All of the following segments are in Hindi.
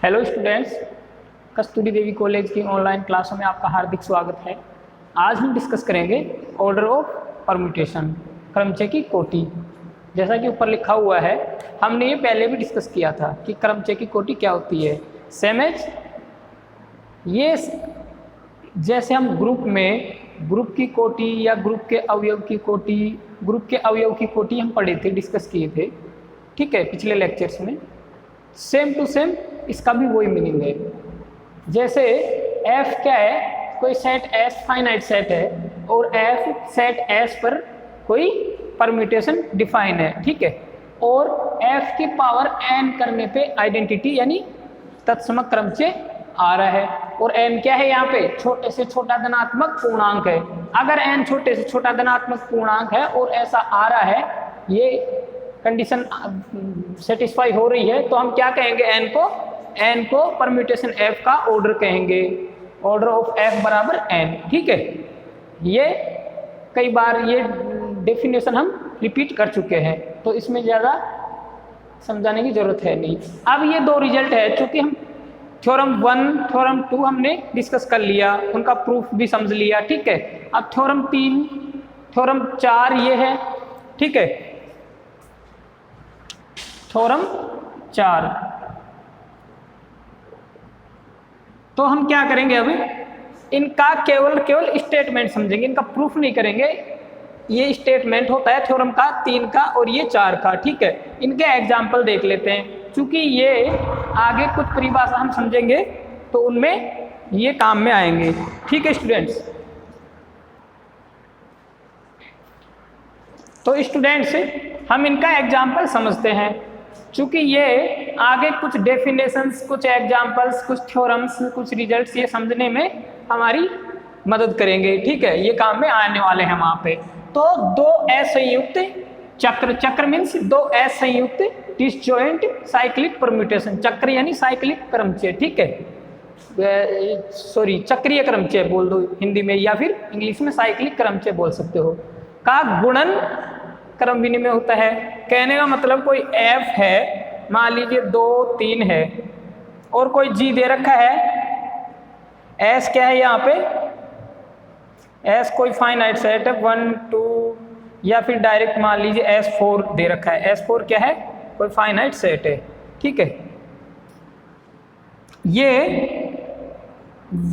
हेलो स्टूडेंट्स, कस्तूरी देवी कॉलेज की ऑनलाइन क्लासों में आपका हार्दिक स्वागत है। आज हम डिस्कस करेंगे ऑर्डर ऑफ परम्यूटेशन, क्रमचय की कोटि। जैसा कि ऊपर लिखा हुआ है, हमने ये पहले भी डिस्कस किया था कि क्रमचय की कोटि क्या होती है। सेम एज ये जैसे हम ग्रुप की कोटि या ग्रुप के अवयव की कोटि हम पढ़े थे, डिस्कस किए थे, ठीक है, पिछले लेक्चर्स में। सेम टू सेम इसका भी वही मीनिंग है। जैसे f क्या है, कोई सेट S फाइनाइट सेट है और f सेट S पर कोई परम्यूटेशन डिफाइन है, ठीक है, और f की पावर n करने पे आइडेंटिटी यानी तत्समक क्रमचय आ रहा है। और n क्या है, यहाँ पे छोटे से छोटा धनात्मक पूर्णांक है। अगर n छोटे से छोटा धनात्मक पूर्णांक है और ऐसा आ रहा है, ये कंडीशन सेटिस्फाई हो रही है, तो हम क्या कहेंगे, n को परम्यूटेशन f का ऑर्डर कहेंगे। ऑर्डर ऑफ f बराबर n, ठीक है। ये कई बार ये डेफिनेशन हम रिपीट कर चुके हैं, तो इसमें ज़्यादा समझाने की जरूरत है नहीं। अब ये दो रिजल्ट है, चूंकि हम थ्योरम 1 थ्योरम 2 हमने डिस्कस कर लिया, उनका प्रूफ भी समझ लिया, ठीक है। अब थ्योरम 3 थ्योरम 4 ये है, ठीक है, थ्योरम 4। तो हम क्या करेंगे, अब इनका केवल स्टेटमेंट समझेंगे, इनका प्रूफ नहीं करेंगे। ये स्टेटमेंट होता है थ्योरम का 3 का और ये 4 का, ठीक है। इनके एग्जाम्पल देख लेते हैं, क्योंकि ये आगे कुछ परिभाषा हम समझेंगे तो उनमें ये काम में आएंगे, ठीक है स्टूडेंट्स। तो स्टूडेंट्स हम इनका एग्जाम्पल समझते हैं, चूंकि ये आगे कुछ डेफिनेशंस, कुछ एग्जाम्पल्स, कुछ थ्योरम्स, कुछ रिजल्ट्स ये समझने में हमारी मदद करेंगे, ठीक है। ये काम में आने वाले हैं वहाँ पे। तो दो असंयुक्त चक्र मीन्स दो असंयुक्त डिसजॉइंट साइक्लिक परम्यूटेशन, चक्र यानी साइक्लिक क्रमचय, ठीक है, सॉरी चक्रीय क्रमचय बोल दो हिंदी में, या फिर इंग्लिश में साइक्लिक क्रमचय बोल सकते हो, का गुणन क्रम विनिमय होता है। कहने का मतलब कोई f है, मान लीजिए 2 3 है, और कोई g दे रखा है, s क्या है यहाँ पे, s कोई फाइनाइट सेट है 1 2, या फिर डायरेक्ट मान लीजिए s4 दे रखा है। s4 क्या है, कोई फाइनाइट सेट है, ठीक है। ये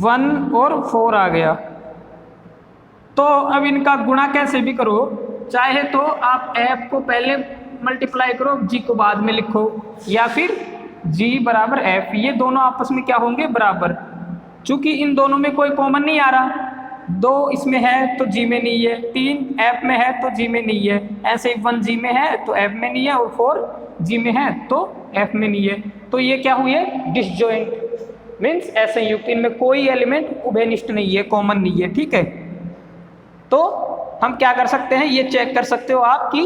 1 और 4 आ गया, तो अब इनका गुणा कैसे भी करो, चाहे तो आप f को पहले मल्टीप्लाई करो, g को बाद में लिखो, या फिर g बराबर f, ये दोनों आपस में क्या होंगे, बराबर। चूंकि इन दोनों में कोई कॉमन नहीं आ रहा, 2 इसमें है तो g में नहीं है, 3 f में है तो g में नहीं है, ऐसे 1 g में है तो f में नहीं है, और 4 g में है तो f में नहीं है। तो ये क्या हुए, डिसजॉइंट मीन्स असंयुक्त, इनमें कोई एलिमेंट उभयनिष्ठ नहीं है, कॉमन नहीं है, ठीक है। तो हम क्या कर सकते हैं, ये चेक कर सकते हो आप कि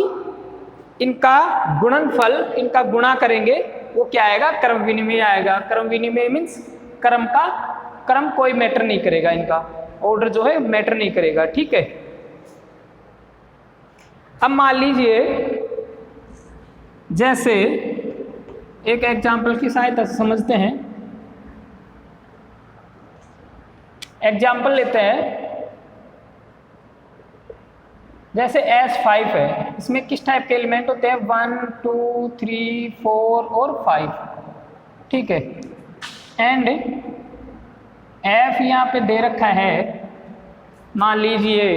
इनका गुणनफल, इनका गुणा करेंगे वो क्या आएगा, क्रम विनिमय आएगा। क्रम विनिमय मीन्स क्रम कोई मैटर नहीं करेगा, इनका ऑर्डर जो है मैटर नहीं करेगा, ठीक है। अब मान लीजिए जैसे एक एग्जाम्पल की सहायता से समझते हैं। एग्जाम्पल लेते हैं, जैसे S5 है, इसमें किस टाइप के एलिमेंट होते हैं, 1 2 3 4 और 5, ठीक है। एंड F यहाँ पे दे रखा है, मान लीजिए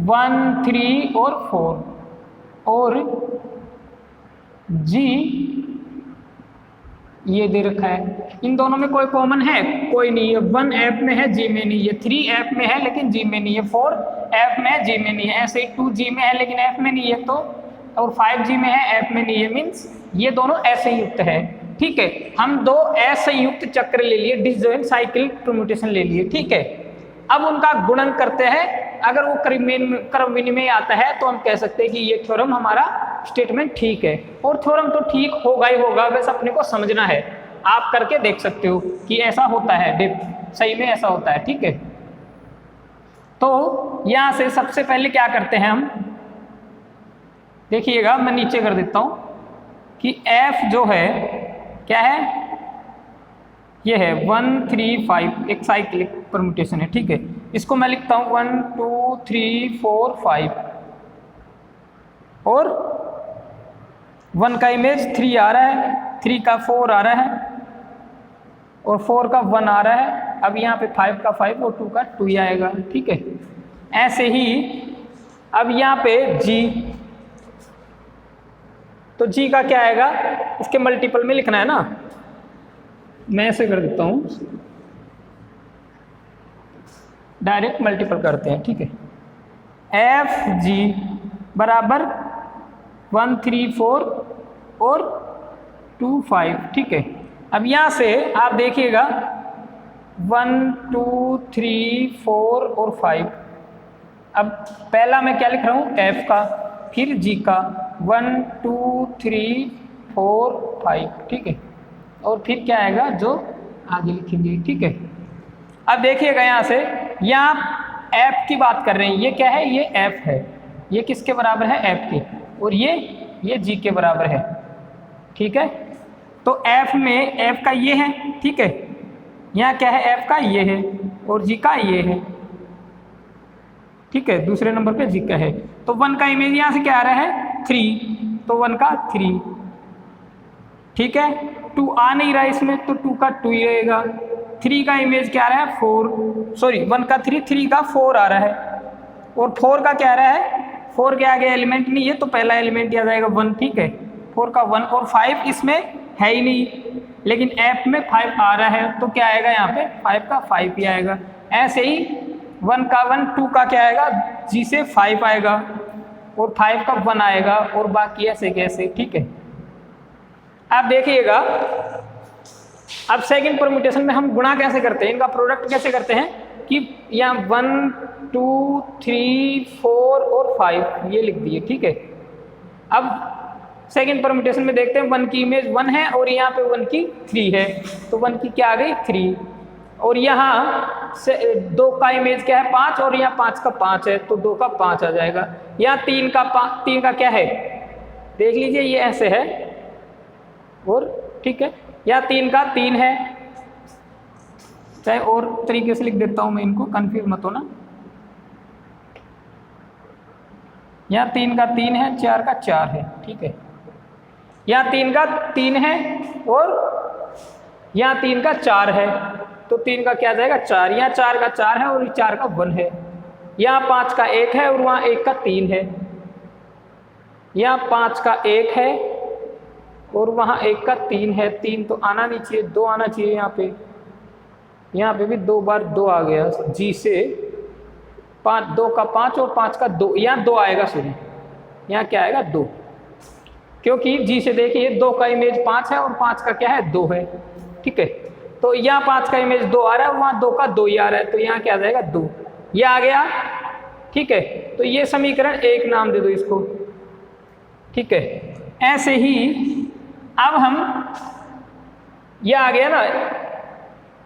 1 3 और 4, और G ये दे रखा है। इन दोनों में कोई कॉमन है, कोई नहीं है। 1 f में है, g में नहीं है, 3 f में है लेकिन g में नहीं है, 4 f में है, g में नहीं है, ऐसे ही 2 g में है लेकिन f में नहीं है, तो और 5 g में है, f में नहीं है, मीन्स ये दोनों असंयुक्त है, ठीक है। हम दो असंयुक्त चक्र ले लिए, डिसजॉइंट साइक्लिक परम्यूटेशन ले लिए, ठीक है। अब उनका गुणन करते हैं, अगर वो क्रम विनिमय आता है तो हम कह सकते हैं कि ये थ्योरम हमारा स्टेटमेंट ठीक है। और थ्योरम तो ठीक होगा ही होगा, बस अपने को समझना है। आप करके देख सकते हो कि ऐसा होता है, सही में ऐसा होता है, ठीक है। तो यहाँ से सबसे पहले क्या करते हैं हम, देखिएगा मैं नीचे कर देता हूँ। कि f जो है क्या है, ये है 1 3 5, एक साइक्लिक परम्यूटेशन है, ठीक है। इसको मैं लिखता हूँ 1 2 3 4 5, और 1 का इमेज 3 आ रहा है, 3 का 4 आ रहा है, और 4 का 1 आ रहा है। अब यहाँ पे 5 का 5 और 2 का 2 ही आएगा, ठीक है। ऐसे ही अब यहाँ पे g, तो g का क्या आएगा, इसके मल्टीपल में लिखना है ना, मैं ऐसे कर देता हूँ, डायरेक्ट मल्टीपल करते हैं, ठीक है। एफ जी बराबर 1 3 4 और 2 5, ठीक है। अब यहाँ से आप देखिएगा 1 2 3 4 और 5। अब पहला मैं क्या लिख रहा हूँ, f का, फिर g का, 1 2 3 4 5, ठीक है। और फिर क्या आएगा जो आगे लिखेंगे, ठीक है। अब देखिएगा यहाँ से, यहाँ f की बात कर रहे हैं, ये क्या है, ये f है, ये किसके बराबर है, f के, और ये g के बराबर है, ठीक है। तो f में f का ये है, ठीक है, यहाँ क्या है, f का ये है और g का ये है, ठीक है। दूसरे नंबर पे g का है, तो 1 का इमेज यहाँ से क्या आ रहा है, 3, तो 1 का 3, ठीक है। 2 आ नहीं रहा इसमें, तो 2 का 2 ही रहेगा। 3 का इमेज क्या आ रहा है, 4, सॉरी 1 का 3, 3 का 4 आ रहा है, और 4 का क्या आ रहा है, 4 के आगे एलिमेंट नहीं है, तो पहला एलिमेंट आ जाएगा 1, ठीक है। 4 का 1, और 5 इसमें है ही नहीं, लेकिन f में 5 आ रहा है, तो क्या आएगा यहाँ पे, 5 का 5 ही आएगा। ऐसे ही 1 का 1, 2 का क्या आएगा, g से 5 आएगा, और 5 का 1 आएगा, और बाकी ऐसे कैसे, ठीक है। आप देखिएगा, अब सेकंड परम्यूटेशन में हम गुणा कैसे करते हैं, इनका प्रोडक्ट कैसे करते हैं, कि यहाँ 1 2 3 4 और 5 ये लिख दिए, ठीक है। अब सेकंड परम्यूटेशन में देखते हैं, 1 की इमेज 1 है और यहाँ पे 1 की 3 है, तो 1 की क्या आ गई, 3, और यहाँ से 2 का इमेज क्या है, 5, और यहाँ 5 का 5 है, तो 2 का 5 आ जाएगा। यहाँ 3 का क्या है, देख लीजिए, ये ऐसे है, और ठीक है, या 3 का 3 है, चाहे और तरीके से लिख देता हूं मैं, इनको कंफ्यूज मत होना। या 3 का 3 है, 4 का 4 है, ठीक है। या 3 का 3 है, और यहाँ 3 का 4 है, तो 3 का क्या आ जाएगा, 4। यहाँ 4 का 4 है और 4 का 1 है। यहाँ 5 का 1 है और वहाँ 1 का 3 है। यहाँ 5 का 1 है और वहाँ 1 का 3 है। 3 तो आना नहीं चाहिए, 2 आना चाहिए यहाँ पे। यहाँ पे भी 2 बार 2 आ गया जी से। 5, 2 का 5 और 5 का 2, यहाँ 2 आएगा, सॉरी यहाँ क्या आएगा, 2, क्योंकि जी से देखिए 2 का इमेज 5 है और 5 का क्या है, 2 है, ठीक है। तो यहाँ 5 का इमेज 2 आ रहा है, वहाँ 2 का 2 ही आ रहा है, तो यहाँ क्या आ जाएगा, 2, ये आ गया, ठीक है। तो ये समीकरण 1 नाम दे दो इसको, ठीक है। ऐसे ही अब हम, ये आ गया ना,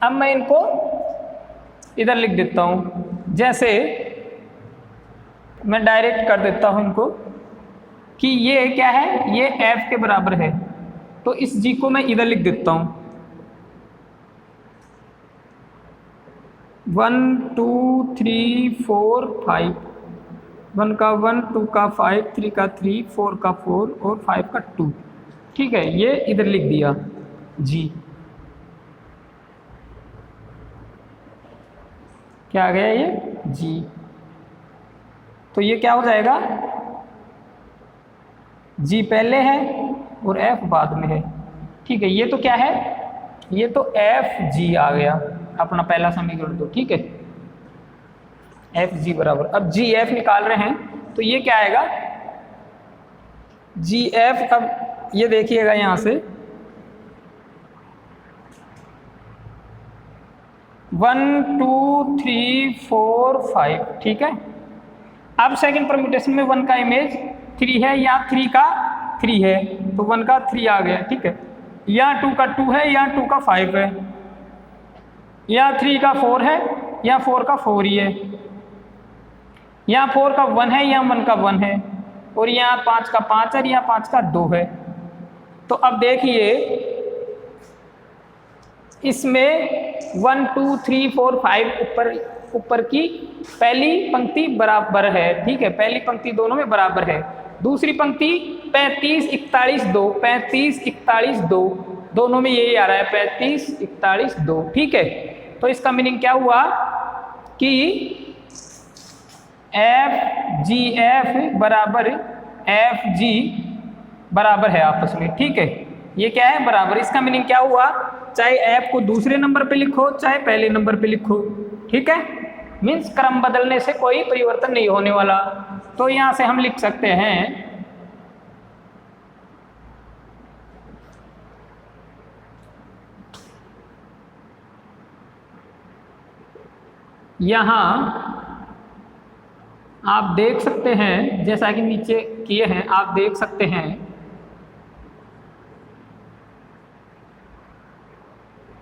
अब मैं इनको इधर लिख देता हूँ, जैसे मैं डायरेक्ट कर देता हूँ इनको कि ये क्या है, ये f के बराबर है, तो इस g को मैं इधर लिख देता हूँ। 1 2 3 4 5, 1 का 1, 2 का 5, 3 का 3, 4 का 4 और 5 का 2, ठीक है। ये इधर लिख दिया g, क्या आ गया ये g, तो ये क्या हो जाएगा, g पहले है और f बाद में है, ठीक है। ये तो क्या है, ये तो f g आ गया अपना पहला समीकरण, तो ठीक है, f g बराबर, अब g f निकाल रहे हैं तो ये क्या आएगा, g f, अब ये देखिएगा यहाँ से 1 2 3 4 5, ठीक है। अब सेकंड परम्यूटेशन में 1 का इमेज 3 है, यहाँ 3 का 3 है, तो 1 का 3 आ गया, ठीक है। यहाँ 2 का 2 है, यहाँ 2 का 5 है, यहाँ 3 का 4 है, यहाँ 4 का 4 ही है, यहाँ 4 का 1 है, यहाँ 1 का 1 है, और यहाँ 5 का 5 है, यहाँ 5 का 2 है। तो अब देखिए इसमें 1 2 3 4 5 ऊपर की पहली पंक्ति बराबर है, ठीक है, पहली पंक्ति दोनों में बराबर है। दूसरी पंक्ति 35 41 2, 35 41 2 दोनों में यही आ रहा है 35 41 2, ठीक है। तो इसका मीनिंग क्या हुआ कि FGF बराबर FG बराबर है आपस में, ठीक है। ये क्या है, बराबर। इसका मीनिंग क्या हुआ, चाहे F को दूसरे नंबर पे लिखो चाहे पहले नंबर पे लिखो, ठीक है, मीन्स क्रम बदलने से कोई परिवर्तन नहीं होने वाला। तो यहां से हम लिख सकते हैं यहां आप देख सकते हैं, जैसा कि नीचे किए हैं आप देख सकते हैं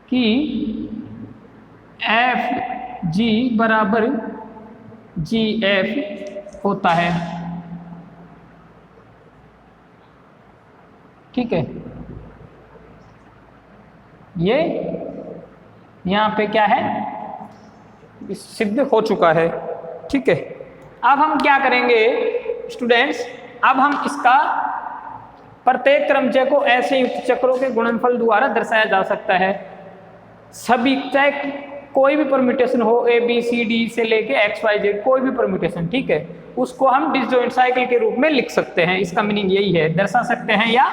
कि FG बराबर GF होता है, ठीक है। ये यहाँ पे क्या है, सिद्ध हो चुका है, ठीक है। अब हम क्या करेंगे स्टूडेंट्स, अब हम इसका प्रत्येक क्रमचय को ऐसे युक्त चक्रों के गुणनफल द्वारा दर्शाया जा सकता है। सभी, चाहे कोई भी परम्यूटेशन हो, ABCD से लेके XYZ कोई भी परम्यूटेशन, ठीक है, उसको हम डिसजॉइंट साइकिल के रूप में लिख सकते हैं। इसका मीनिंग यही है, दर्शा सकते हैं या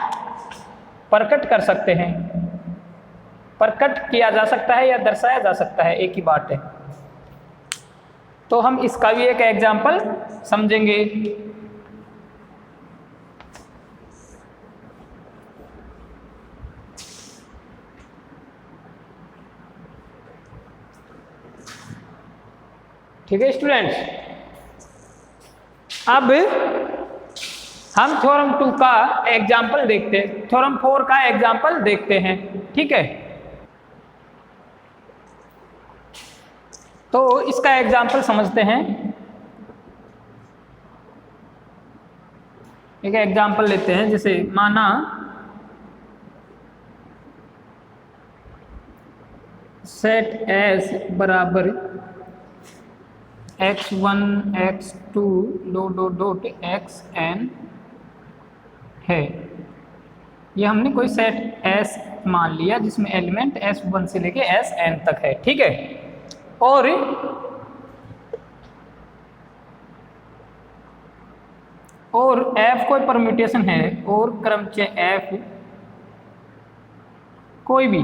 प्रकट कर सकते हैं। प्रकट किया जा सकता है या दर्शाया जा सकता है, एक ही बात है। तो हम इसका भी एक एग्जाम्पल समझेंगे। ठीक है स्टूडेंट्स, अब हम थ्योरम 2 का एग्जाम्पल देखते हैं, थ्योरम 4 का एग्जाम्पल देखते हैं, ठीक है। तो इसका एग्जाम्पल समझते हैं। एक एग्जाम्पल लेते हैं, जैसे माना सेट S बराबर x1 x2 डॉट xn है। ये हमने कोई सेट S मान लिया जिसमें एलिमेंट S1 से लेके Sn तक है, ठीक है। और F कोई परम्यूटेशन है और क्रमचय F कोई भी,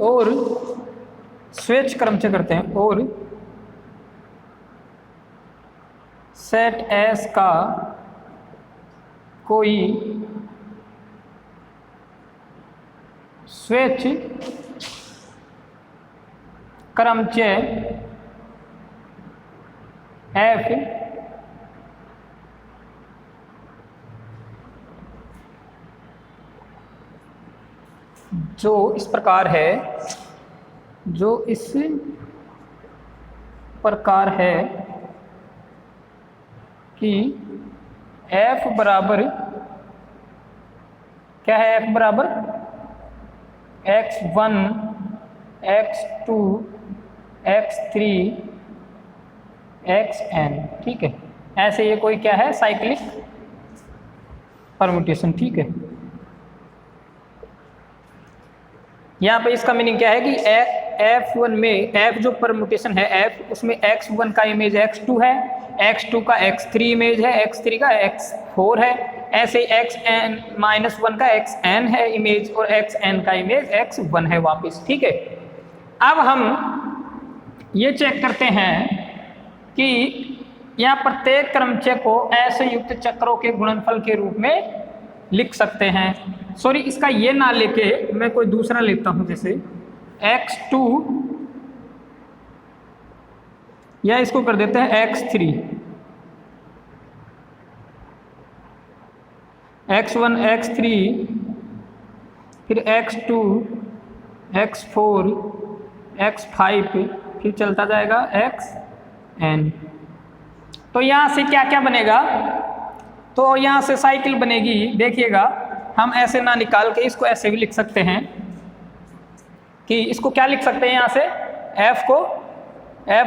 और स्वेच्छ क्रमचय करते हैं, और सेट S का कोई स्वेच्छ क्रमचय F जो इस प्रकार है, जो इस प्रकार है कि F बराबर क्या है, F बराबर x1 x2 x3 xn, ठीक है। ऐसे ये कोई क्या है, साइक्लिक परम्यूटेशन, ठीक है। यहाँ पे इसका मीनिंग क्या है कि F1 में F जो परम्यूटेशन है F, उसमें x1 का इमेज x2 है, x2 का x3 इमेज है, x3 का x4 है, ऐसे xn -1 का xn है इमेज, और xn का इमेज x1 है वापस, ठीक है। अब हम ये चेक करते हैं कि यहाँ प्रत्येक क्रमचय को ऐसे युक्त चक्रों के गुणनफल के रूप में लिख सकते हैं। सॉरी, इसका ये ना लेके मैं कोई दूसरा लेता हूँ, जैसे x2, या इसको कर देते हैं x3, x1 x3 फिर x2 x4 x5 फिर चलता जाएगा xn। तो यहाँ से क्या क्या बनेगा, तो यहाँ से साइकिल बनेगी, देखिएगा हम ऐसे ना निकाल के इसको ऐसे भी लिख सकते हैं कि इसको क्या लिख सकते हैं यहाँ से f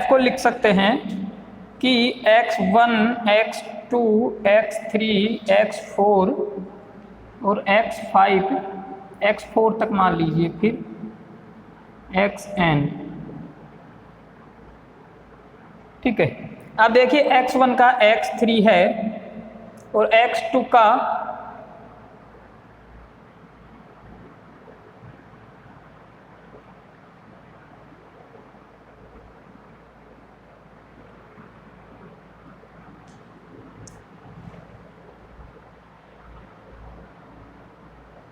को लिख सकते हैं कि x1 x2 x3 x4 और x4 तक मान लीजिए, फिर xn। ठीक है, अब देखिए x1 का x3 है और x2 का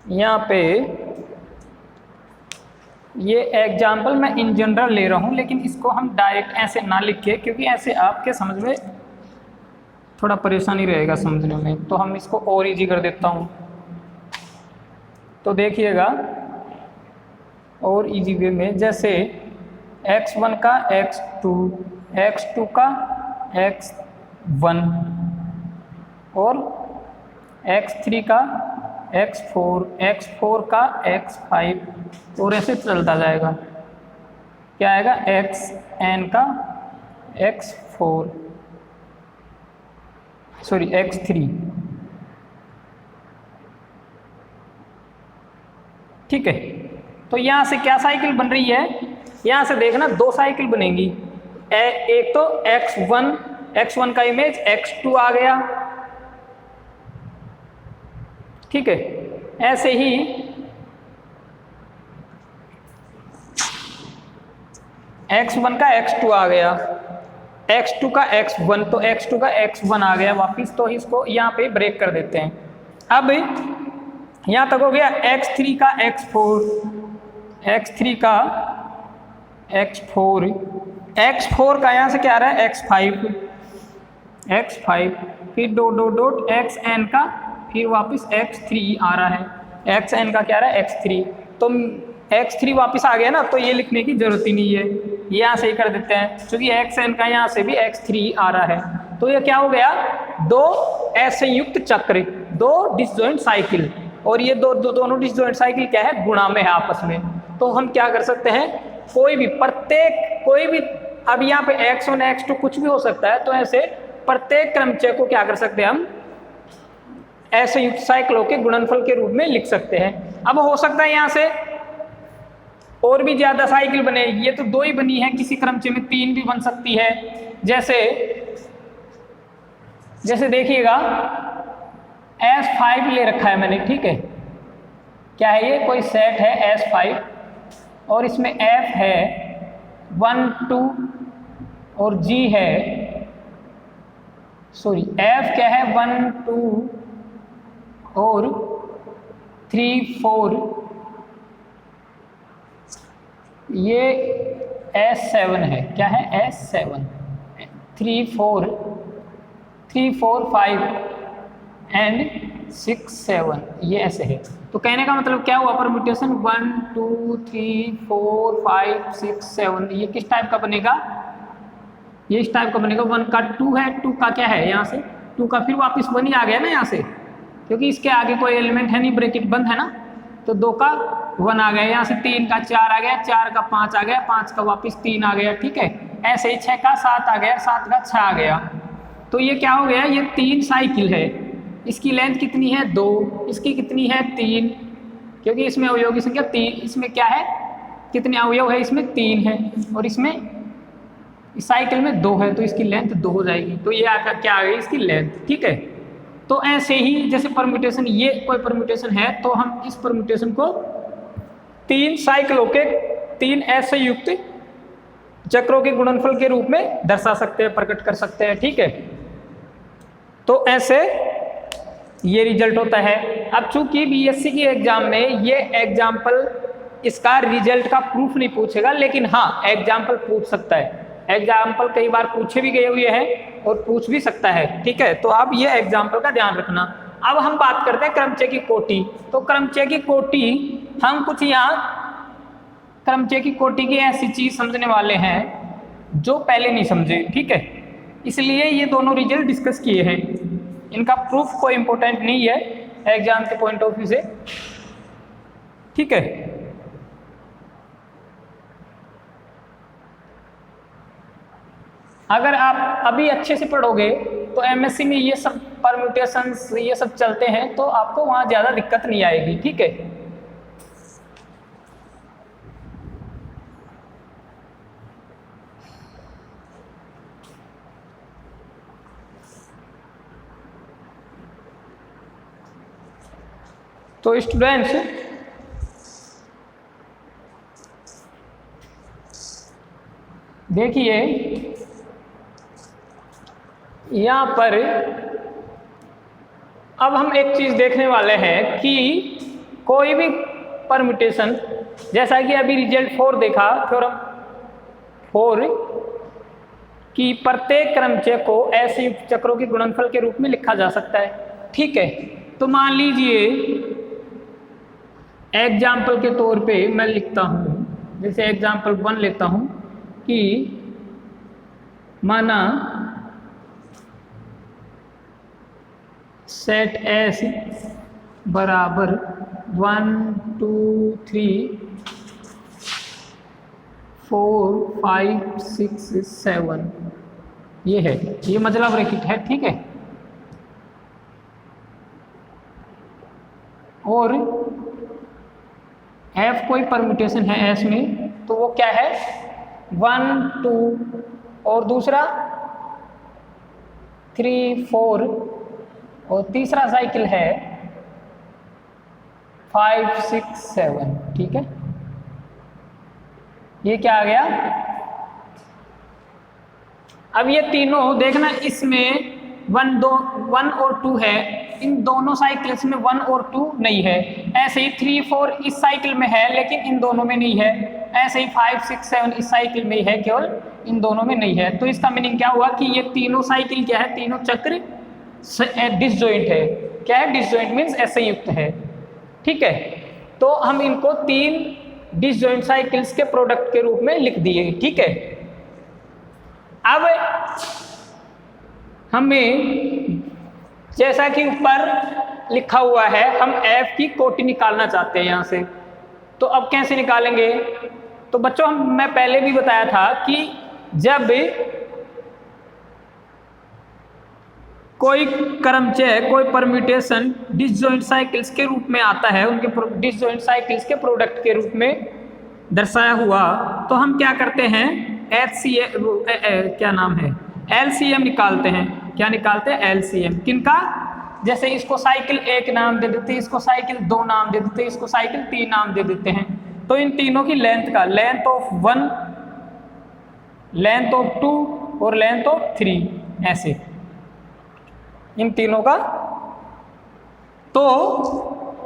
यहाँ पे ये एग्जाम्पल मैं इन जनरल ले रहा हूँ, लेकिन इसको हम डायरेक्ट ऐसे ना लिखे क्योंकि ऐसे आपके समझ में थोड़ा परेशानी रहेगा समझने में, तो हम इसको और इजी कर देता हूँ। तो देखिएगा और इजी वे में, जैसे x1 का x2, x2 का x1 और x3 का x4, x4 का x5 और ऐसे चलता जाएगा। क्या आएगा xn का x4 सॉरी x3। ठीक है, तो यहाँ से क्या साइकिल बन रही है, यहाँ से देखना दो साइकिल बनेंगी। एक तो x1 का इमेज x2 आ गया। ठीक है, ऐसे ही x1 का x2 आ गया, x2 का x1, तो x2 का x1 आ गया वापिस। तो इसको यहाँ पे ब्रेक कर देते हैं। अब यहाँ तक हो गया x3 का x4, x3 का x4, x4 का यहाँ से क्या आ रहा है x5, फिर डॉट xn का फिर वापस x3 आ रहा है, xn का क्या आ रहा है x3। तो x3 वापस आ गया ना, तो ये लिखने की जरूरत ही नहीं है, ये यहाँ से ही कर देते हैं क्योंकि xn का यहाँ से भी x3 आ रहा है। तो ये क्या हो गया, दो असंयुक्त चक्र, दो डिसजॉइंट साइकिल, और ये दोनों डिसजॉइंट साइकिल क्या है, गुणा में है आपस में। तो हम क्या कर सकते हैं, कोई भी अब यहाँ पे x1 x2 कुछ भी हो सकता है, तो ऐसे प्रत्येक क्रमचय को क्या कर सकते हैं, हम असंयुक्त साइकिलों के गुणनफल के रूप में लिख सकते हैं। अब हो सकता है यहाँ से और भी ज्यादा साइकिल बने, ये तो दो ही बनी है, किसी क्रमचय में 3 भी बन सकती है। जैसे देखिएगा S5 ले रखा है मैंने। ठीक है, क्या है ये, कोई सेट है S5 और इसमें F है 1 2 और G है, सॉरी F क्या है 1 2 और 3 4, ये S7 है। क्या है S7, 3 4 5 एंड 6 7, ये ऐसे है। तो कहने का मतलब क्या हुआ, परम्यूटेशन 1 2 3 4 5 6 7, ये किस टाइप का बनेगा, ये इस टाइप का बनेगा। 1 का 2 है, 2 का क्या है, यहाँ से 2 का फिर वापस 1 ही आ गया ना यहाँ से, क्योंकि इसके आगे कोई एलिमेंट है नहीं, ब्रैकेट बंद है ना। तो 2 का 1 आ गया, यहाँ से 3 का 4 आ गया, 4 का 5 आ गया, 5 का वापस 3 आ गया। ठीक है, ऐसे ही 6 का 7 आ गया, 7 का 6 आ गया। तो ये क्या हो गया, ये 3 साइकिल है। इसकी लेंथ कितनी है 2, इसकी कितनी है 3, क्योंकि इसमें अवयव की संख्या 3, इसमें क्या है, कितने अवयव है, इसमें 3 है और इसमें इस साइकिल में 2 है, तो इसकी लेंथ 2 हो जाएगी। तो ये क्या आ गई, इसकी लेंथ। ठीक है, तो ऐसे ही जैसे परम्यूटेशन, ये कोई परम्यूटेशन है तो हम इस परम्यूटेशन को 3 साइकिलों के 3 असंयुक्त चक्रों के गुणनफल के रूप में दर्शा सकते हैं, प्रकट कर सकते हैं। ठीक है, तो ऐसे ये रिजल्ट होता है। अब चूंकि बीएससी की एग्जाम में ये एग्जाम्पल, इसका रिजल्ट का प्रूफ नहीं पूछेगा, लेकिन हाँ एग्जाम्पल पूछ सकता है। एग्जाम्पल कई बार पूछे भी गए हुए हैं और पूछ भी सकता है। ठीक है, तो आप ये एग्जाम्पल का ध्यान रखना। अब हम बात करते हैं क्रमचय की कोटि। तो क्रमचय की कोटि, हम कुछ यहाँ क्रमचय की कोटि की ऐसी चीज समझने वाले हैं जो पहले नहीं समझे। ठीक है, इसलिए ये दोनों रिजल्ट डिस्कस किए हैं, इनका प्रूफ कोई इंपॉर्टेंट नहीं है, एग्जाम के पॉइंट ऑफ व्यू से, ठीक है। अगर आप अभी अच्छे से पढ़ोगे तो एमएससी में ये सब परम्यूटेशंस ये सब चलते हैं, तो आपको वहाँ ज़्यादा दिक्कत नहीं आएगी, ठीक है। तो स्टूडेंट्स, देखिए यहाँ पर अब हम एक चीज़ देखने वाले हैं कि कोई भी परम्यूटेशन, जैसा कि अभी रिजल्ट 4 देखा, थ्योरम 4 कि प्रत्येक क्रमचय को ऐसे युक्त चक्रों के गुणनफल के रूप में लिखा जा सकता है, ठीक है। तो मान लीजिए एग्जाम्पल के तौर पे मैं लिखता हूँ, जैसे एग्जाम्पल 1 लेता हूँ कि माना सेट एस बराबर 1 2 3 4 5 6 7, ये है, ये मतलब ब्रैकेट है, ठीक है। और एफ कोई परम्यूटेशन है एस में, तो वो क्या है 1 2, और दूसरा 3 4, और तीसरा साइकिल है 5 6 7, ठीक है। ये क्या आ गया। अब ये तीनों देखना, इसमें 1 और 2 है, इन दोनों साइकिल्स में 1 और 2 नहीं है। ऐसे ही 3 4 इस साइकिल में है लेकिन इन दोनों में नहीं है। ऐसे ही 5 6 7 इस साइकिल में ही है, केवल इन दोनों में नहीं है। तो इसका मीनिंग क्या हुआ कि ये तीनों साइकिल क्या है, तीनों चक्र डिसजॉइंट है। क्या है, डिसजॉइंट मीन्स ऐसे युक्त है, ठीक है। तो हम इनको 3 डिसजॉइंट साइकिल्स के प्रोडक्ट के रूप में लिख दिए, ठीक है। अब हमें जैसा कि ऊपर लिखा हुआ है, हम एफ की कोटि निकालना चाहते हैं यहाँ से। तो अब कैसे निकालेंगे। तो बच्चों मैं पहले भी बताया था कि जब कोई क्रमचय, कोई परम्यूटेशन डिसजॉइंट साइकिल्स के रूप में आता है, उनके डिसजॉइंट साइकिल्स के प्रोडक्ट के रूप में दर्शाया हुआ, तो हम क्या करते हैं क्या नाम है एलसीएम निकालते हैं। क्या निकालते हैं, एलसीएम। किनका, जैसे इसको साइकिल 1 नाम दे देते हैं, इसको साइकिल 2 नाम दे देते हैं, इसको साइकिल 3 नाम दे देते हैं। तो इन तीनों की लेंथ का, लेंथ ऑफ 1, लेंथ ऑफ 2 और लेंथ ऑफ 3, ऐसे इन तीनों का। तो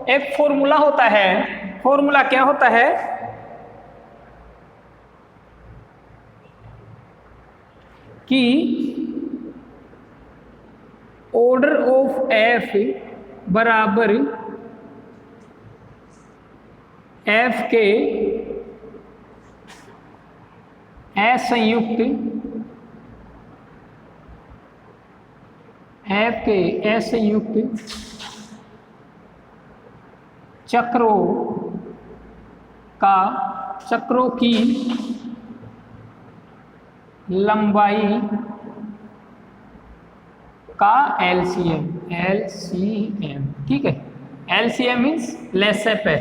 एक फॉर्मूला होता है, फॉर्मूला क्या होता है कि ऑर्डर ऑफ एफ बराबर एफ के असंयुक्त, एफ के असंयुक्त चक्रों की लंबाई का एलसीएम, एलसीएम, ठीक है। एलसीएम मीन्स लेसेप है,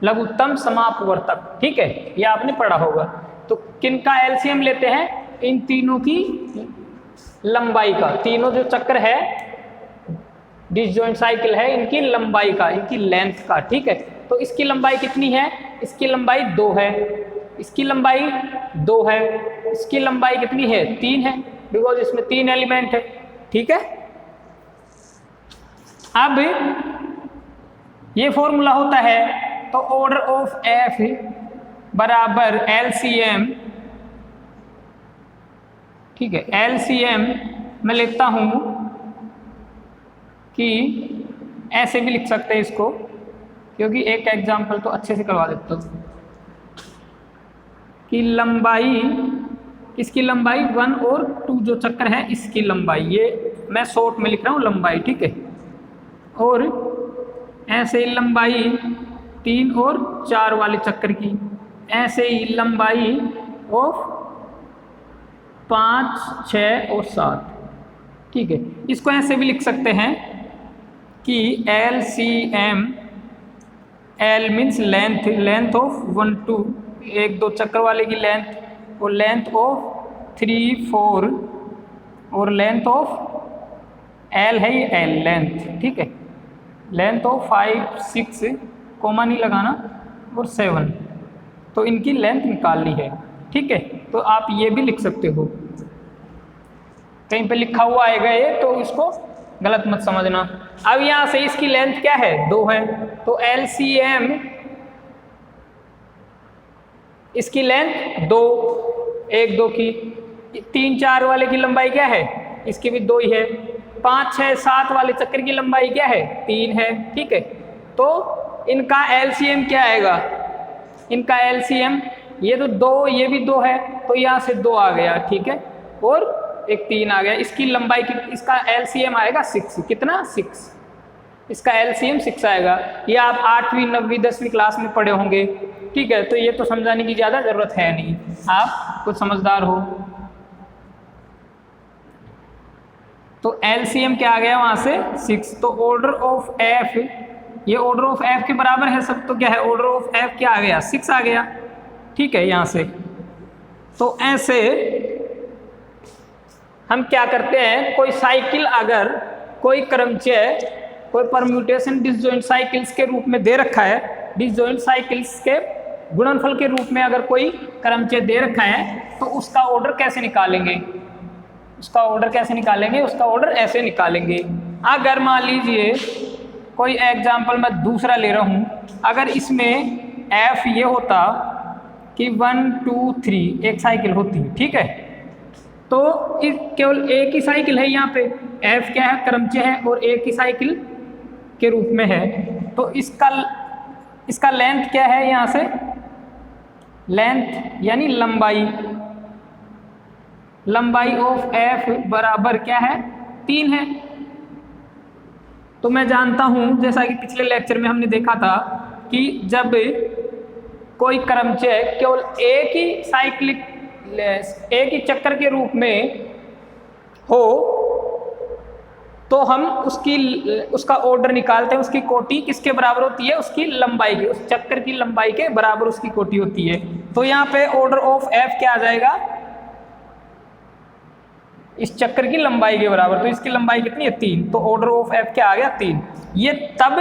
लघुत्तम समापवर्तक, ठीक है, ये आपने पढ़ा होगा। तो किनका एलसीएम लेते हैं, इन तीनों की लंबाई का, तीनों जो चक्र है डिसजॉइंट साइकिल है, इनकी लंबाई का, इनकी लेंथ का, ठीक है। तो इसकी लंबाई कितनी है, इसकी लंबाई 2 है, इसकी लंबाई 2 है, इसकी लंबाई कितनी है, 3 है, बिकॉज इसमें 3 एलिमेंट है, ठीक है। अब ये फॉर्मूला होता है, तो ऑर्डर ऑफ एफ बराबर एलसीएम, ठीक है। एलसीएम मैं लिखता हूं कि ऐसे भी लिख सकते हैं इसको, क्योंकि एक एग्जांपल तो अच्छे से करवा देता हूं कि लंबाई, इसकी लंबाई 1 और 2 जो चक्र है इसकी लंबाई, ये मैं शॉर्ट में लिख रहा हूँ लंबाई, ठीक है। और ऐसे ही लंबाई 3 और 4 वाले चक्कर की, ऐसे ही लंबाई ऑफ 5, 6 और 7। ठीक है, इसको ऐसे भी लिख सकते हैं कि LCM, L means length of 1, 2, 1, 2 चक्कर वाले की लेंथ, और लेंथ ऑफ 3, 4 और लेंथ ऑफ L है ये L लेंथ। ठीक है, लेंथ ऑफ 5, 6 कोमा नहीं लगाना, और 7, तो इनकी लेंथ निकालनी है। ठीक है, तो आप ये भी लिख सकते हो, कहीं पे लिखा हुआ आएगा ये, तो इसको गलत मत समझना। अब यहाँ से इसकी लेंथ क्या है, 2 है, तो LCM इसकी लेंथ 2, 1, 2 की, 3, 4 वाले की लंबाई क्या है, इसकी भी 2 ही है, 5, 6, 7 वाले चक्कर की लंबाई क्या है, 3 है। ठीक है, तो इनका LCM क्या आएगा, इनका LCM ये तो 2, ये भी 2 है, तो यहाँ से 2 आ गया। ठीक है, और एक 3 आ गया, इसकी लंबाई की, इसका LCM आएगा 6, कितना, 6, इसका LCM 6 आएगा। ये आप 8वीं 9वीं 10वीं क्लास में पढ़े होंगे। ठीक है, तो ये तो समझाने की ज़्यादा ज़रूरत है नहीं, आप कुछ समझदार हो। तो LCM क्या आ गया वहाँ से, 6, तो ऑर्डर ऑफ F, ये ऑर्डर ऑफ F के बराबर है सब, तो क्या है, ऑर्डर ऑफ F क्या आ गया, 6 आ गया। ठीक है, यहाँ से तो ऐसे हम क्या करते हैं, कोई साइकिल अगर कोई क्रमचय, कोई परम्यूटेशन डिसजॉइंट साइकिल्स के रूप में दे रखा है, डिसजॉइंट साइकिल्स के गुणनफल के रूप में अगर कोई क्रमचय दे रखा है, तो उसका ऑर्डर कैसे निकालेंगे, उसका ऑर्डर कैसे निकालेंगे, उसका ऑर्डर ऐसे निकालेंगे। अगर मान लीजिए कोई एग्जाम्पल मैं दूसरा ले रहा हूँ, अगर इसमें F ये होता कि 1, 2, 3 एक साइकिल होती, ठीक है, तो केवल एक ही साइकिल है यहाँ पे, F क्या है, क्रमचय है और एक ही साइकिल के रूप में है, तो इसका लेंथ क्या है, यहाँ से लेंथ यानी लंबाई ऑफ F बराबर क्या है, 3 है। तो मैं जानता हूँ, जैसा कि पिछले लेक्चर में हमने देखा था कि जब कोई क्रमचय केवल एक ही चक्कर के रूप में हो, तो हम उसका ऑर्डर निकालते हैं, उसकी कोटि किसके बराबर होती है, उसकी लंबाई की, उस चक्कर की लंबाई के बराबर उसकी कोटि होती है। तो यहाँ पे ऑर्डर ऑफ F क्या आ जाएगा, इस चक्कर की लंबाई के बराबर, तो इसकी लंबाई कितनी है, 3, तो ऑर्डर ऑफ F क्या आ गया, 3। ये तब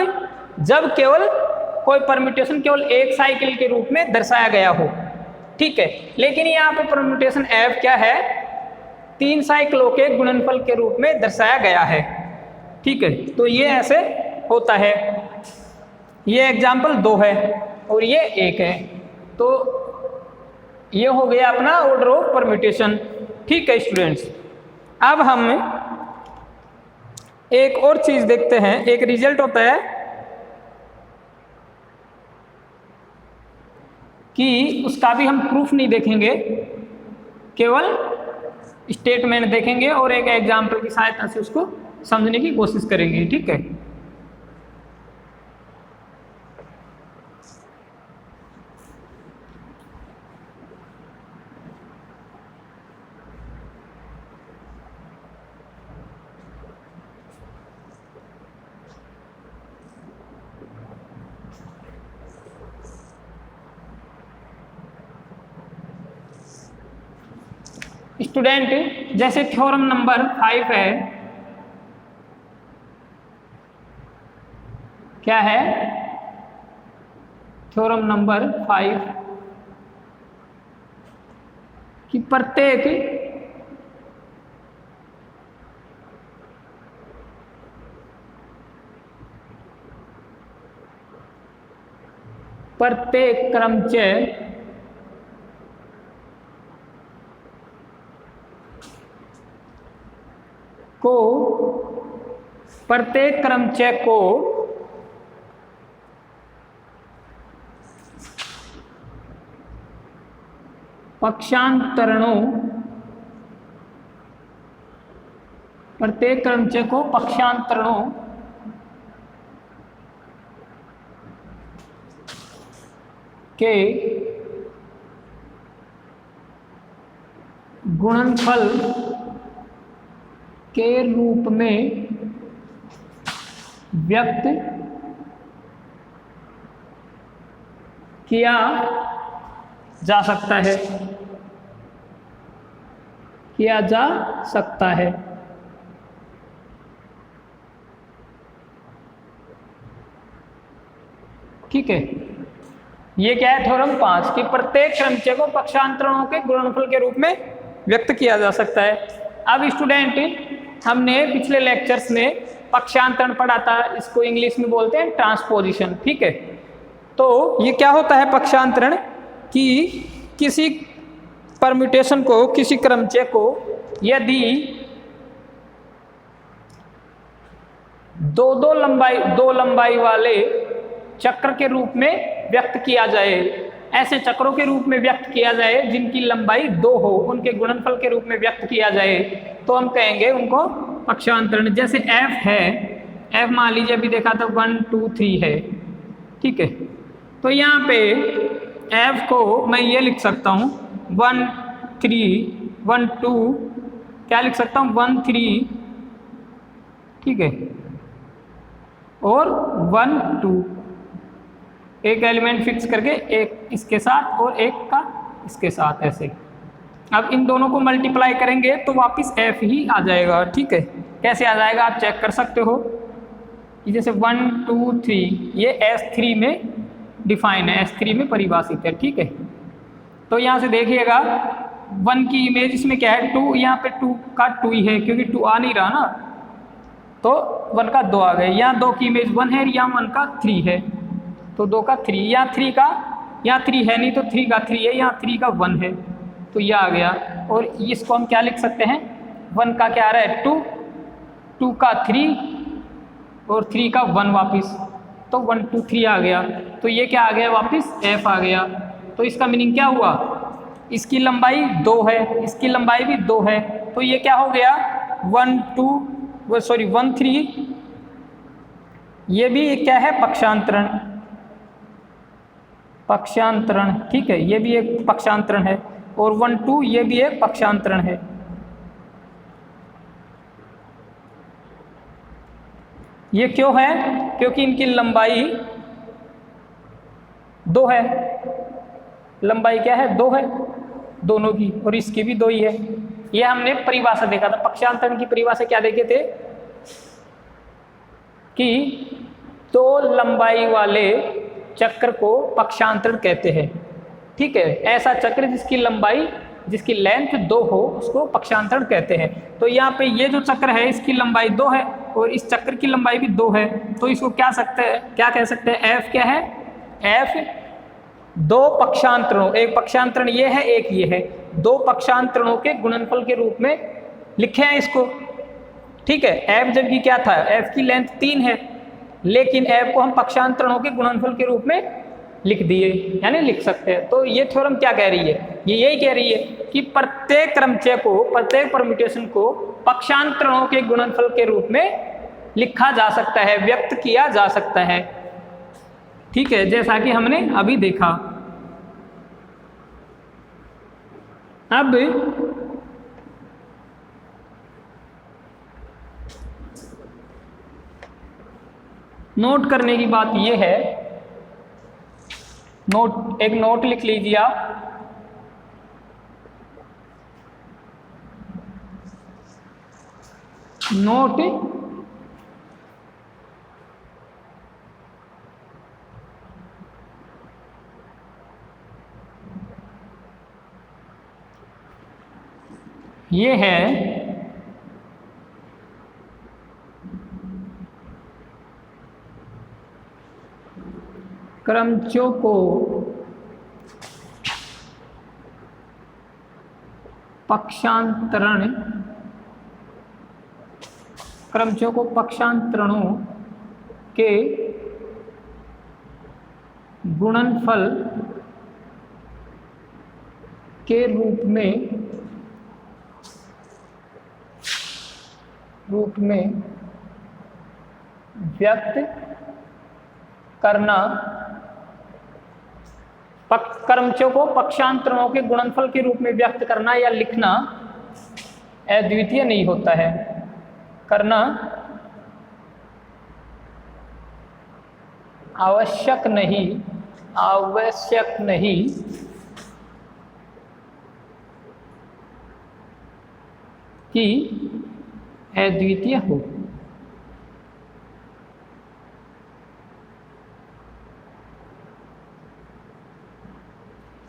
जब केवल कोई परम्यूटेशन केवल एक साइकिल के रूप में दर्शाया गया हो। ठीक है, लेकिन यहाँ पे परम्यूटेशन F क्या है, 3 साइकिलों के गुणनफल के रूप में दर्शाया गया है। ठीक है, तो ये ऐसे होता है। ये एग्जाम्पल 2 है और ये 1 है, तो ये हो गया अपना ऑर्डर ऑफ परम्यूटेशन। ठीक है स्टूडेंट्स, अब हम एक और चीज देखते हैं, एक रिजल्ट होता है कि उसका भी हम प्रूफ नहीं देखेंगे, केवल स्टेटमेंट देखेंगे और एक एग्जाम्पल की सहायता से उसको समझने की कोशिश करेंगे। ठीक है, स्टूडेंट जैसे थ्योरम नंबर 5 है, क्या है, थ्योरम नंबर 5 कि प्रत्येक क्रमचय को पक्षांतरणों के गुणनफल के रूप में व्यक्त किया जा सकता है, किया जा सकता है। ठीक है, ये क्या है थ्योरम 5 कि प्रत्येक क्रमचय को पक्षांतरणों के गुणनफल के रूप में व्यक्त किया जा सकता है। अब स्टूडेंट, हमने पिछले लेक्चर्स में पक्षांतरण पढ़ा था, इसको इंग्लिश में बोलते हैं ट्रांसपोजिशन। ठीक है, तो ये क्या होता है पक्षांतरण कि किसी परम्यूटेशन को, किसी क्रमचय को यदि दो लंबाई वाले चक्र के रूप में व्यक्त किया जाए, ऐसे चक्रों के रूप में व्यक्त किया जाए जिनकी लंबाई 2 हो, उनके गुणनफल के रूप में व्यक्त किया जाए, तो हम कहेंगे उनको पक्षांतरण। जैसे f है, f मान लीजिए अभी देखा था 1 2 3 है। ठीक है, तो यहाँ पे f को मैं ये लिख सकता हूँ 1 3 1 2, क्या लिख सकता हूँ 1 3, ठीक है, और 1 2, एक एलिमेंट फिक्स करके एक इसके साथ और एक का इसके साथ, ऐसे। अब इन दोनों को मल्टीप्लाई करेंगे तो वापस f ही आ जाएगा। ठीक है, कैसे आ जाएगा आप चेक कर सकते हो कि जैसे 1 2 3 ये S3 में डिफाइन है, S3 में परिभाषित है। ठीक है, तो यहाँ से देखिएगा 1 की इमेज इसमें क्या है 2, यहाँ पे 2 का 2 ही है क्योंकि 2 आ नहीं रहा ना, तो 1 का 2 आ गए। यहाँ 2 की इमेज 1 है, यहाँ 1 का 3 है, तो 2 का 3, यहाँ 3 का, यहाँ 3 है नहीं तो 3 का 3 है, यहाँ 3 का 1 है, तो यह आ गया। और इसको हम क्या लिख सकते हैं, 1 का क्या आ रहा है 2, 2 का 3 और 3 का 1 वापस, तो 1 2 3 आ गया। तो ये क्या आ गया वापस f आ गया। तो इसका मीनिंग क्या हुआ, इसकी लंबाई 2 है, इसकी लंबाई भी 2 है, तो ये क्या हो गया 1 3, ये भी क्या है पक्षांतरण, पक्षांतरण। ठीक है, ये भी एक पक्षांतरण है, और 1 2 ये भी एक पक्षांतरण है। ये क्यों है, क्योंकि इनकी लंबाई 2 है, लंबाई क्या है 2 है दोनों की, और इसकी भी 2 ही है। ये हमने परिभाषा देखा था, पक्षांतरण की परिभाषा क्या देखे थे कि 2 लंबाई वाले चक्र को पक्षांतरण कहते हैं। ठीक है, ऐसा चक्र जिसकी लंबाई, जिसकी लेंथ 2 हो उसको पक्षांतरण कहते हैं। तो यहाँ पे ये जो चक्र है इसकी लंबाई 2 है और इस चक्र की लंबाई भी 2 है, तो इसको क्या कह सकते हैं, f क्या है, f 2 पक्षांतरणों, एक पक्षांतरण ये है एक ये है, 2 पक्षांतरणों के गुणनफल के रूप में लिखे हैं इसको। ठीक है, f जबकि क्या था, f की लेंथ 3 है, लेकिन f को हम पक्षांतरणों के गुणनफल के रूप में लिख दिए, यानी लिख सकते हैं। तो ये थ्योरम क्या कह रही है, ये यही कह रही है कि प्रत्येक क्रमचय को, प्रत्येक परम्यूटेशन को पक्षांतरणों के गुणनफल के रूप में लिखा जा सकता है, व्यक्त किया जा सकता है। ठीक है, जैसा कि हमने अभी देखा। अब नोट करने की बात यह है, एक नोट लिख लीजिए आप, नोट ये है क्रमचयों को पक्षांतरण, क्रमचयों को पक्षांतरणों के गुणनफल के रूप में व्यक्त करना क्रमचयों को पक्षांतरणों के गुणनफल के रूप में व्यक्त करना या लिखना अद्वितीय नहीं होता है, करना आवश्यक नहीं कि अद्वितीय हो।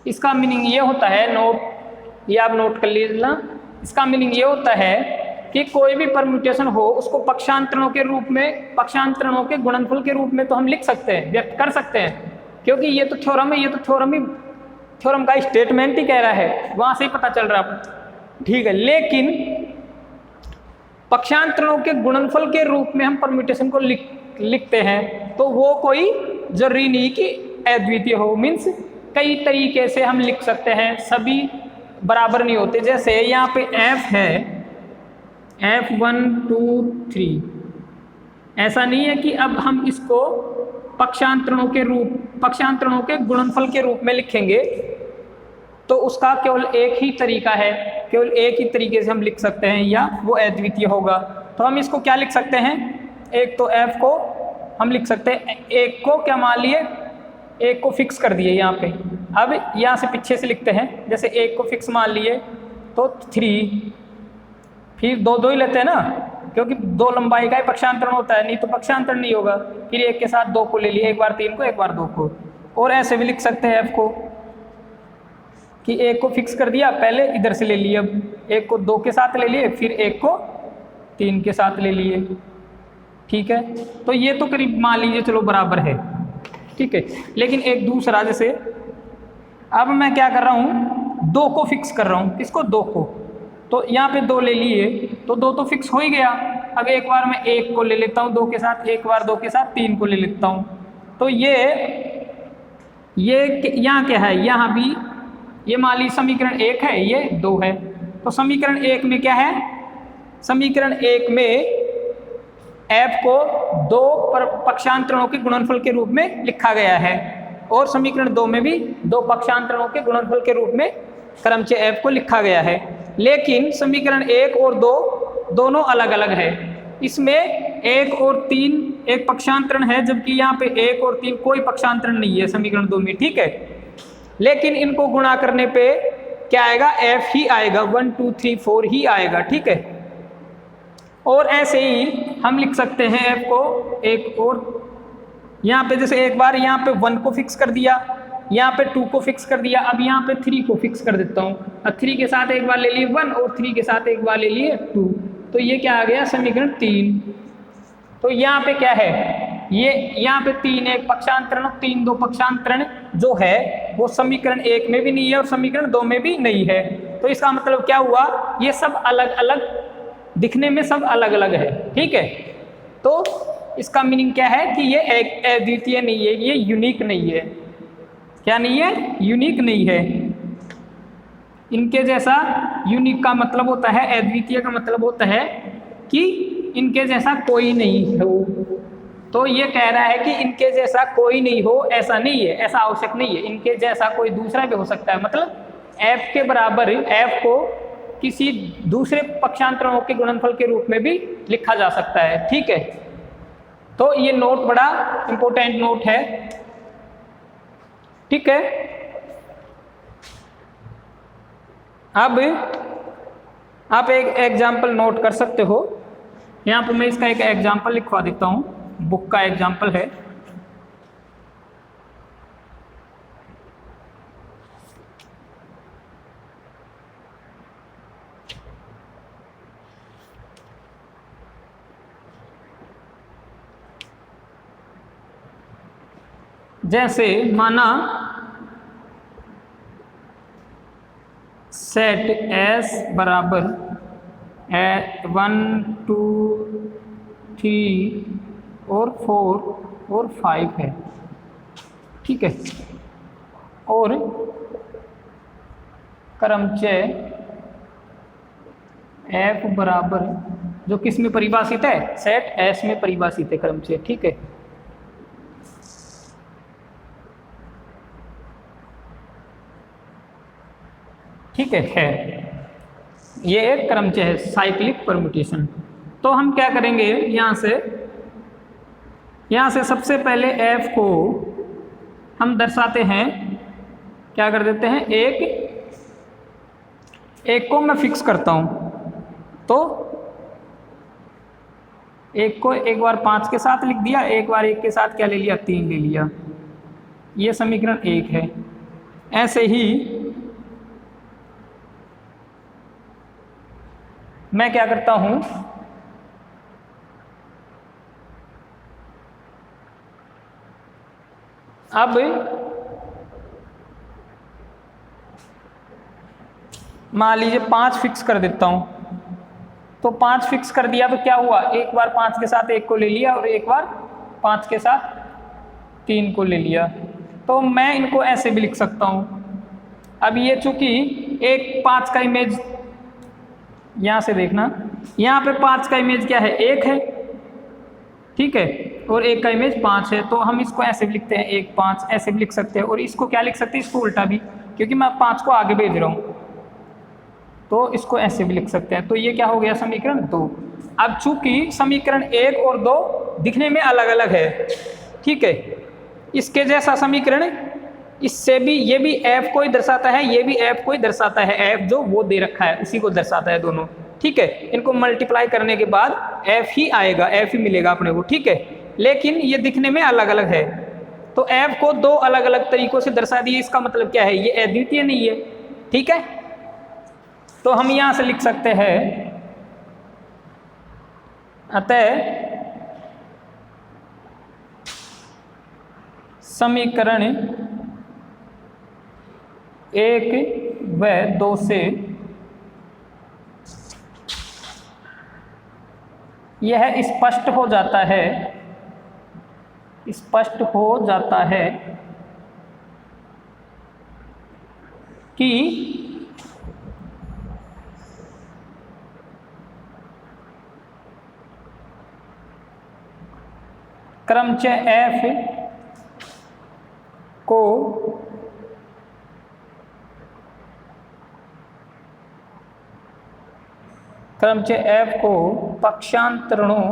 इसका मीनिंग ये होता है, ये आप नोट कर लीजिए। इसका मीनिंग ये होता है कि कोई भी परम्यूटेशन हो उसको पक्षांतरणों के रूप में, पक्षांतरणों के गुणनफल के रूप में तो हम लिख सकते हैं, व्यक्त कर सकते हैं, क्योंकि ये तो थ्योरम है, ये तो थ्योरम का स्टेटमेंट ही कह रहा है, वहां से ही पता चल रहा है, ठीक है। लेकिन पक्षांतरणों के गुणनफल के रूप में हम परम्यूटेशन को लिखते हैं तो वो कोई जरूरी नहीं कि अद्वितीय हो, मीन्स कई तरीके से हम लिख सकते हैं, सभी बराबर नहीं होते। जैसे यहाँ पे f है, f1 2 3, ऐसा नहीं है कि अब हम इसको पक्षांतरणों के गुणनफल के रूप में लिखेंगे तो उसका केवल एक ही तरीका है, केवल एक ही तरीके से हम लिख सकते हैं या वो अद्वितीय होगा। तो हम इसको क्या लिख सकते हैं, एक तो f को हम लिख सकते हैं, एक को क्या मान लिए, एक को फिक्स कर दिए यहाँ पे। अब यहाँ से पीछे से लिखते हैं, जैसे एक को फिक्स मान लिए तो 3, फिर दो ही लेते हैं ना, क्योंकि 2 लंबाई का ही पक्षांतरण होता है, नहीं तो पक्षांतरण नहीं होगा। फिर एक के साथ 2 को ले लिए, एक बार 3 को, एक बार 2 को। और ऐसे भी लिख सकते हैं f को कि एक को फिक्स कर दिया, पहले इधर से ले लिया, एक को 2 के साथ ले लिए, फिर एक को 3 के साथ ले लिए, ठीक है। तो ये तो करीब मान लीजिए चलो बराबर है, ठीक है। लेकिन एक दूसरा, जैसे अब मैं क्या कर रहा हूँ, 2 को फिक्स कर रहा हूँ, किसको, 2 को, तो यहाँ पे 2 ले लिए तो 2 तो फिक्स हो ही गया। अब एक बार मैं 1 को ले लेता हूँ 2 के साथ, एक बार 2 के साथ 3 को ले लेता हूँ, तो ये यहाँ क्या है, यहाँ भी ये मान लीजिए समीकरण 1 है, ये 2 है। तो समीकरण 1 में क्या है, समीकरण 1 में f को 2 पक्षांतरणों के गुणनफल के रूप में लिखा गया है, और समीकरण 2 में भी 2 पक्षांतरणों के गुणनफल के रूप में क्रमचय f को लिखा गया है। लेकिन समीकरण 1 और 2 दोनों अलग अलग है। इसमें 1 और 3 एक पक्षांतरण है, जबकि यहाँ पे 1 और 3 कोई पक्षांतरण नहीं है समीकरण 2 में, ठीक है। लेकिन इनको गुणा करने पे क्या आएगा, f ही आएगा, 1 2 3 4 ही आएगा, ठीक है। और ऐसे ही हम लिख सकते हैं f को एक और, यहाँ पे जैसे एक बार यहाँ पे 1 को फिक्स कर दिया, यहाँ पे 2 को फिक्स कर दिया, अब यहाँ पे 3 को फिक्स कर देता हूँ। अब 3 के साथ एक बार ले लिए 1 और 3 के साथ एक बार ले लिए 2, तो ये क्या आ गया, समीकरण 3। तो यहाँ पे क्या है, ये यहाँ पे 3 एक पक्षांतरण, 3 2 पक्षांतरण जो है वो समीकरण 1 में भी नहीं है और समीकरण 2 में भी नहीं है। तो इसका मतलब क्या हुआ, ये सब अलग अलग दिखने में सब अलग अलग है, ठीक है। तो इसका मीनिंग क्या है कि ये एक अद्वितीय नहीं है, ये यूनिक नहीं है। क्या नहीं है, यूनिक नहीं है। इनके जैसा, यूनिक का मतलब होता है, अद्वितीय का मतलब होता है कि इनके जैसा कोई नहीं हो। तो ये कह रहा है कि इनके जैसा कोई नहीं हो, ऐसा नहीं है, ऐसा आवश्यक नहीं है। इनके जैसा कोई दूसरा भी हो सकता है, मतलब f के बराबर f को किसी दूसरे पक्षांतरणों के गुणनफल के रूप में भी लिखा जा सकता है, ठीक है। तो ये नोट बड़ा इंपॉर्टेंट नोट है, ठीक है। अब आप एक एग्जाम्पल नोट कर सकते हो, यहाँ पर मैं इसका एक एग्जाम्पल लिखवा देता हूँ, बुक का एग्जाम्पल है। जैसे माना सेट S बराबर 1 2 3 और 4 और 5 है, ठीक है। और क्रमचय F बराबर, जो किस में परिभाषित है, सेट S में परिभाषित है क्रमचय, ठीक है। ठीक है। ये एक क्रमचय है, साइक्लिक परम्यूटेशन। तो हम क्या करेंगे, यहाँ से सबसे पहले f को हम दर्शाते हैं, क्या कर देते हैं, एक को मैं फिक्स करता हूँ। तो एक को एक बार 5 के साथ लिख दिया, एक बार 1 के साथ क्या ले लिया, 3 ले लिया। ये समीकरण 1 है। ऐसे ही मैं क्या करता हूं, अब मान लीजिए 5 फिक्स कर देता हूं। तो 5 फिक्स कर दिया तो क्या हुआ, एक बार 5 के साथ 1 को ले लिया और एक बार 5 के साथ 3 को ले लिया। तो मैं इनको ऐसे भी लिख सकता हूं। अब ये चूंकि एक 5 का इमेज, यहाँ से देखना, यहाँ पे 5 का इमेज क्या है, 1 है, ठीक है, और 1 का इमेज 5 है। तो हम इसको ऐसे भी लिखते हैं, 1 5 ऐसे भी लिख सकते हैं। और इसको क्या लिख सकते हैं, इसको उल्टा भी, क्योंकि मैं 5 को आगे भेज रहा हूँ, तो इसको ऐसे भी लिख सकते हैं। तो ये क्या हो गया, समीकरण 2। अब चूंकि समीकरण 1 और 2 दिखने में अलग अलग है, ठीक है, इसके जैसा समीकरण इससे भी, ये भी f को ही दर्शाता है, ये भी f को ही दर्शाता है। f जो वो दे रखा है उसी को दर्शाता है दोनों, ठीक है। इनको मल्टीप्लाई करने के बाद f ही आएगा, f ही मिलेगा अपने को, ठीक है। लेकिन ये दिखने में अलग अलग है, तो f को 2 अलग अलग तरीकों से दर्शा दिए। इसका मतलब क्या है, ये अद्वितीय नहीं है, ठीक है। तो हम यहां से लिख सकते हैं, अतः समीकरण 1 व 2 से यह स्पष्ट हो जाता है, स्पष्ट हो जाता है कि क्रमचय f को पक्षांतरणों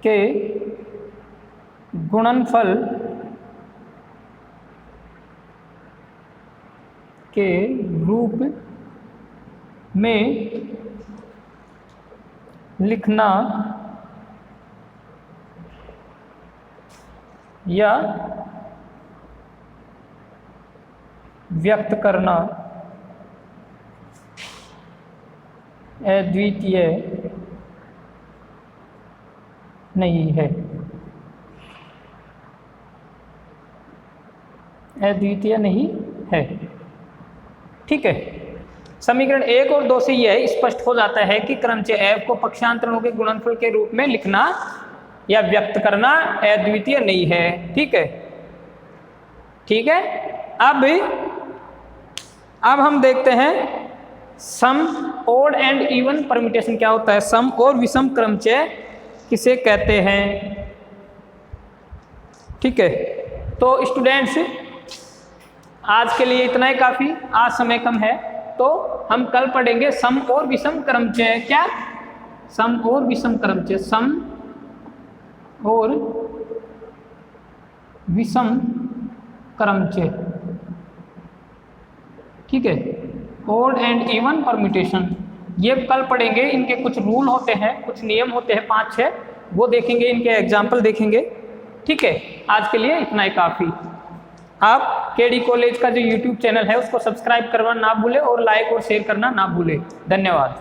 के गुणनफल के रूप में लिखना या व्यक्त करना अद्वितीय नहीं है, अद्वितीय नहीं है, ठीक है। समीकरण 1 और 2 से यह स्पष्ट हो जाता है कि क्रमचय f को पक्षांतरणों के गुणनफल के रूप में लिखना या व्यक्त करना अद्वितीय नहीं है, ठीक है, ठीक है। अब हम देखते हैं सम, ओड एंड इवन परम्यूटेशन क्या होता है। सम और विषम क्रमचय किसे कहते हैं, ठीक है। तो स्टूडेंट्स, आज के लिए इतना ही काफ़ी, आज समय कम है, तो हम कल पढ़ेंगे सम और विषम क्रमचय। क्या, सम और विषम क्रमचय, सम और विषम क्रमचय, ठीक है। ओड एंड इवन परम्यूटेशन ये कल पढ़ेंगे। इनके कुछ रूल होते हैं, कुछ नियम होते हैं 5-6, वो देखेंगे, इनके एग्जाम्पल देखेंगे, ठीक है। आज के लिए इतना ही काफ़ी। आप केडी कॉलेज का जो यूट्यूब चैनल है उसको सब्सक्राइब करना ना भूलें और लाइक और शेयर करना ना भूलें। धन्यवाद।